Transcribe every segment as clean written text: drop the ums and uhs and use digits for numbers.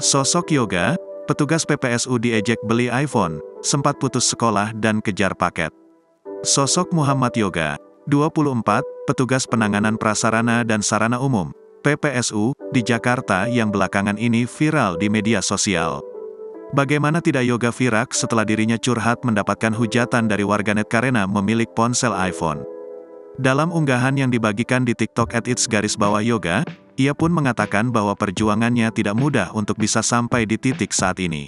Sosok Yoga, petugas PPSU diejek beli iPhone, sempat putus sekolah dan kejar paket. Sosok Muhammad Yoga, 24, petugas penanganan prasarana dan sarana umum, PPSU, di Jakarta yang belakangan ini viral di media sosial. Bagaimana tidak Yoga viral setelah dirinya curhat mendapatkan hujatan dari warganet karena memiliki ponsel iPhone. Dalam unggahan yang dibagikan di TikTok @its_yoga, ia pun mengatakan bahwa perjuangannya tidak mudah untuk bisa sampai di titik saat ini.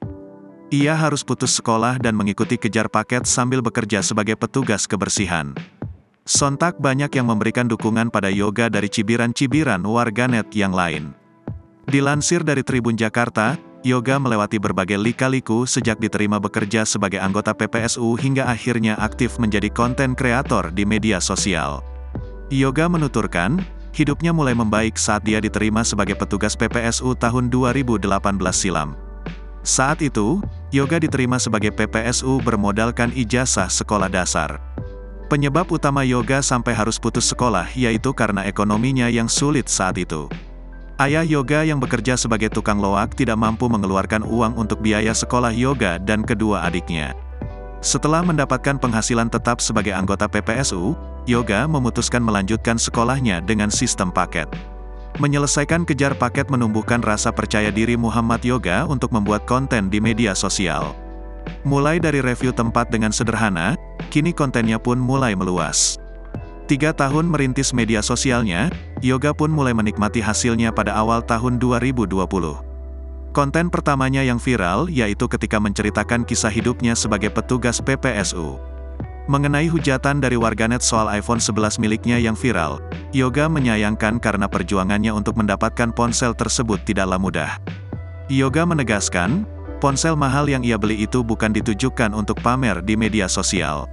Ia harus putus sekolah dan mengikuti kejar paket sambil bekerja sebagai petugas kebersihan. Sontak banyak yang memberikan dukungan pada Yoga dari cibiran-cibiran warganet yang lain. Dilansir dari Tribun Jakarta, Yoga melewati berbagai lika-liku sejak diterima bekerja sebagai anggota PPSU hingga akhirnya aktif menjadi konten kreator di media sosial. Yoga menuturkan, hidupnya mulai membaik saat dia diterima sebagai petugas PPSU tahun 2018 silam. Saat itu, Yoga diterima sebagai PPSU bermodalkan ijazah sekolah dasar. Penyebab utama Yoga sampai harus putus sekolah yaitu karena ekonominya yang sulit saat itu. Ayah Yoga yang bekerja sebagai tukang loak tidak mampu mengeluarkan uang untuk biaya sekolah Yoga dan kedua adiknya. Setelah mendapatkan penghasilan tetap sebagai anggota PPSU, Yoga memutuskan melanjutkan sekolahnya dengan sistem paket. Menyelesaikan kejar paket menumbuhkan rasa percaya diri Muhammad Yoga untuk membuat konten di media sosial. Mulai dari review tempat dengan sederhana, kini kontennya pun mulai meluas. 3 tahun merintis media sosialnya, Yoga pun mulai menikmati hasilnya pada awal tahun 2020. Konten pertamanya yang viral yaitu ketika menceritakan kisah hidupnya sebagai petugas PPSU. Mengenai hujatan dari warganet soal iPhone 11 miliknya yang viral, Yoga menyayangkan karena perjuangannya untuk mendapatkan ponsel tersebut tidaklah mudah. Yoga menegaskan, ponsel mahal yang ia beli itu bukan ditujukan untuk pamer di media sosial.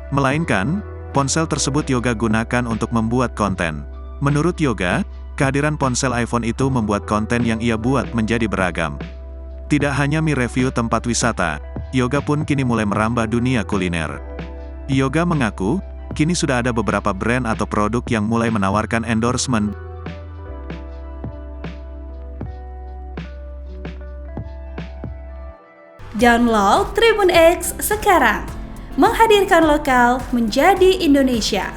Melainkan, ponsel tersebut Yoga gunakan untuk membuat konten. Menurut Yoga, kehadiran ponsel iPhone itu membuat konten yang ia buat menjadi beragam. Tidak hanya review tempat wisata, Yoga pun kini mulai merambah dunia kuliner. Yoga mengaku, kini sudah ada beberapa brand atau produk yang mulai menawarkan endorsement. Download Tribun X sekarang, menghadirkan lokal menjadi Indonesia.